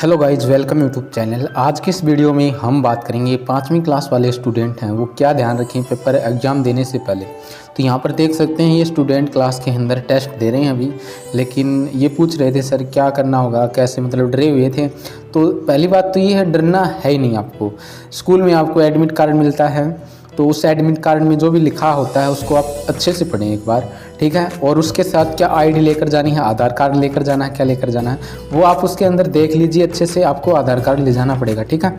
Hello guys, welcome YouTube channel. आज के इस वीडियो में हम बात करेंगे 5वीं क्लास वाले स्टूडेंट हैं वो क्या ध्यान रखें पेपर एग्ज़ाम देने से पहले। तो यहाँ पर देख सकते हैं ये स्टूडेंट क्लास के अंदर टेस्ट दे रहे हैं अभी, लेकिन ये पूछ रहे थे सर क्या करना होगा, कैसे मतलब डरे हुए थे। तो पहली बात तो ये है, डरना है ही नहीं आपको। स्कूल में आपको एडमिट कार्ड मिलता है, तो उस एडमिट कार्ड में जो भी लिखा होता है उसको आप अच्छे से पढ़ें एक बार, ठीक है। और उसके साथ क्या आईडी लेकर जानी है, आधार कार्ड लेकर जाना है, क्या लेकर जाना है वो आप उसके अंदर देख लीजिए अच्छे से। आपको आधार कार्ड ले जाना पड़ेगा, ठीक है।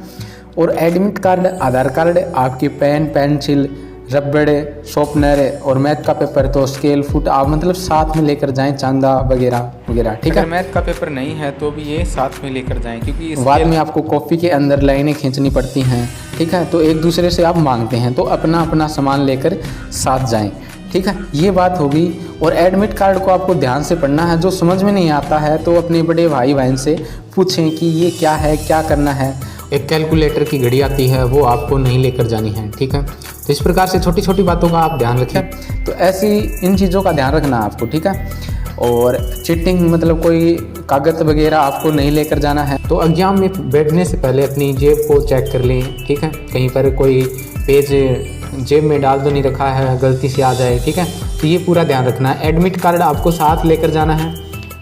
और एडमिट कार्ड, आधार कार्ड, आपकी पेन, पेंसिल, रबड़, शॉर्पनर और मैथ का पेपर तो स्केल, फुट आप मतलब साथ में लेकर जाएं, चांदा वगैरह वगैरह, ठीक है। अगर मैथ का पेपर नहीं है तो भी ये साथ में लेकर जाएं, क्योंकि बाद में आपको कॉपी के अंदर लाइनें खींचनी पड़ती हैं, ठीक है। तो एक दूसरे से आप मांगते हैं, तो अपना अपना सामान लेकर साथ जाएं, ठीक है। ये बात होगी। और एडमिट कार्ड को आपको ध्यान से पढ़ना है। जो समझ में नहीं आता है तो अपने बड़े भाई बहन से पूछें कि ये क्या है, क्या करना है। एक कैलकुलेटर की घड़ी आती है, वो आपको नहीं लेकर जानी है, ठीक है। तो इस प्रकार से छोटी छोटी बातों का आप ध्यान रखें। तो ऐसी इन चीज़ों का ध्यान रखना है आपको, ठीक है। और चीटिंग मतलब कोई कागज़ वगैरह आपको नहीं लेकर जाना है। तो एग्जाम में बैठने से पहले अपनी जेब को चेक कर लें, ठीक है। कहीं पर कोई पेज जेब में डाल तो नहीं रखा है, गलती से आ जाए, ठीक है। तो ये पूरा ध्यान रखना है। एडमिट कार्ड आपको साथ लेकर जाना है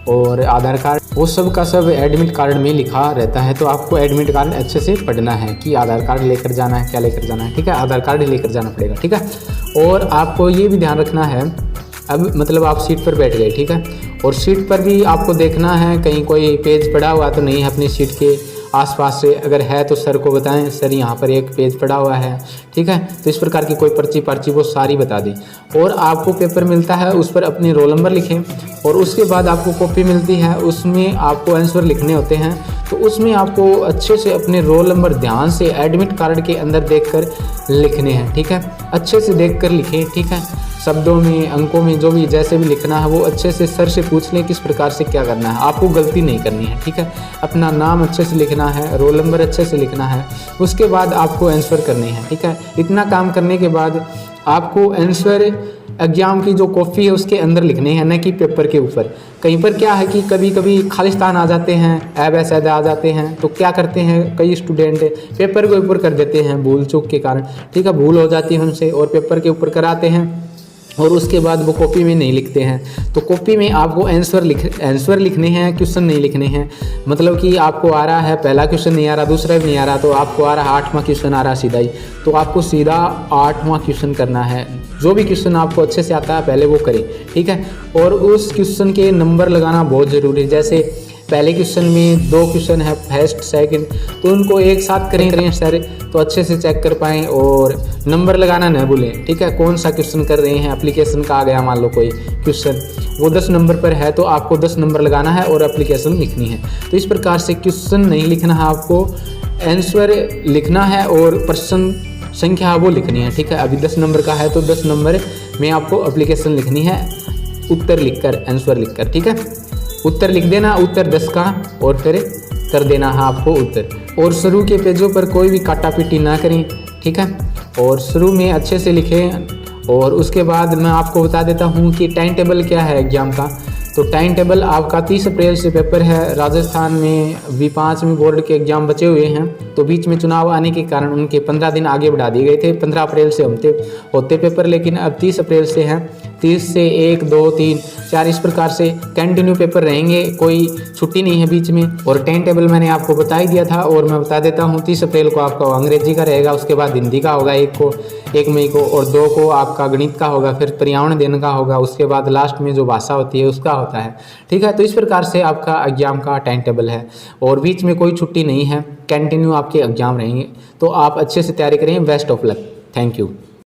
और आधार कार्ड, वो सब का सब एडमिट कार्ड में लिखा रहता है। तो आपको एडमिट कार्ड अच्छे से पढ़ना है कि आधार कार्ड लेकर जाना है, क्या लेकर जाना है, ठीक है। आधार कार्ड ही लेकर जाना पड़ेगा, ठीक है। और आपको ये भी ध्यान रखना है, अब मतलब आप सीट पर बैठ गए, ठीक है। और सीट पर भी आपको देखना है कहीं कोई पेज पड़ा हुआ तो नहीं है अपनी सीट के आसपास से। अगर है तो सर को बताएं, सर यहाँ पर एक पेज पड़ा हुआ है, ठीक है। तो इस प्रकार की कोई पर्ची वो सारी बता दें। और आपको पेपर मिलता है, उस पर अपने रोल नंबर लिखें। और उसके बाद आपको कॉपी मिलती है, उसमें आपको आंसर लिखने होते हैं। तो उसमें आपको अच्छे से अपने रोल नंबर ध्यान से एडमिट कार्ड के अंदर देखकर लिखने हैं, ठीक है। अच्छे से देखकर लिखें, ठीक है। शब्दों में, अंकों में, जो भी जैसे भी लिखना है वो अच्छे से सर से पूछ लें किस प्रकार से क्या करना है। आपको गलती नहीं करनी है, ठीक है। अपना नाम अच्छे से लिखना है, रोल नंबर अच्छे से लिखना है, उसके बाद आपको आंसर करने हैं, ठीक है। इतना काम करने के बाद आपको आंसर एग्जाम की जो कॉपी है उसके अंदर लिखने हैं, न कि पेपर के ऊपर। कहीं पर क्या है कि कभी कभी खालिस्तान आ जाते हैं, ऐब ऐसे आ जाते हैं, तो क्या करते हैं कई स्टूडेंट पेपर के ऊपर कर देते हैं भूल चूक के कारण, ठीक है। भूल हो जाती है उनसे और पेपर के ऊपर कराते हैं और उसके बाद वो कॉपी में नहीं लिखते हैं। तो कॉपी में आपको आंसर लिखने हैं, क्वेश्चन नहीं लिखने हैं। मतलब कि आपको आ रहा है, पहला क्वेश्चन नहीं आ रहा, दूसरा भी नहीं आ रहा, तो आपको आ रहा 8वां क्वेश्चन आ रहा सीधा ही, तो आपको सीधा 8वां क्वेश्चन करना है। जो भी क्वेश्चन आपको अच्छे से आता है पहले वो करें, ठीक है। और उस क्वेश्चन के नंबर लगाना बहुत ज़रूरी है। जैसे पहले क्वेश्चन में 2 क्वेश्चन है, फर्स्ट सेकंड, तो उनको एक साथ करें सर, तो अच्छे से चेक कर पाएँ। और नंबर लगाना न भूलें, ठीक है। कौन सा क्वेश्चन कर रहे हैं, एप्लीकेशन का आ गया मान लो कोई क्वेश्चन, वो 10 नंबर पर है तो आपको 10 नंबर लगाना है और एप्लीकेशन लिखनी है। तो इस प्रकार से क्वेश्चन नहीं लिखना है आपको, आंसर लिखना है और प्रश्न संख्या वो लिखनी है, ठीक है। अभी 10 नंबर का है तो 10 नंबर में आपको एप्लीकेशन लिखनी है, उत्तर लिखकर, आंसर लिखकर, ठीक है। उत्तर लिख देना, उत्तर 10 का, और फिर कर देना है आपको उत्तर। और शुरू के पेजों पर कोई भी काटा पीटी ना करें, ठीक है। और शुरू में अच्छे से लिखें। और उसके बाद मैं आपको बता देता हूँ कि टाइम टेबल क्या है एग्जाम का। तो टाइम टेबल आपका 30 अप्रैल से पेपर है। राजस्थान में V5 में बोर्ड के एग्ज़ाम बचे हुए हैं, तो बीच में चुनाव आने के कारण उनके 15 दिन आगे बढ़ा दिए गए थे। 15 अप्रैल से होते पेपर, लेकिन अब 30 अप्रैल से हैं। 30 से 1, 2, 3, 4 इस प्रकार से कंटिन्यू पेपर रहेंगे, कोई छुट्टी नहीं है बीच में। और टाइम टेबल मैंने आपको बता ही दिया था और मैं बता देता हूँ। 30 अप्रैल को आपका अंग्रेजी का रहेगा, उसके बाद हिंदी का होगा 1 मई को, और 2 को आपका गणित का होगा, फिर पर्यावरण दिन का होगा, उसके बाद लास्ट में जो भाषा होती है उसका होता है, ठीक है। तो इस प्रकार से आपका एग्जाम का टाइम टेबल है और बीच में कोई छुट्टी नहीं है, कंटिन्यू आपके एग्जाम रहेंगे। तो आप अच्छे से तैयारी करें। Best of luck, thank you.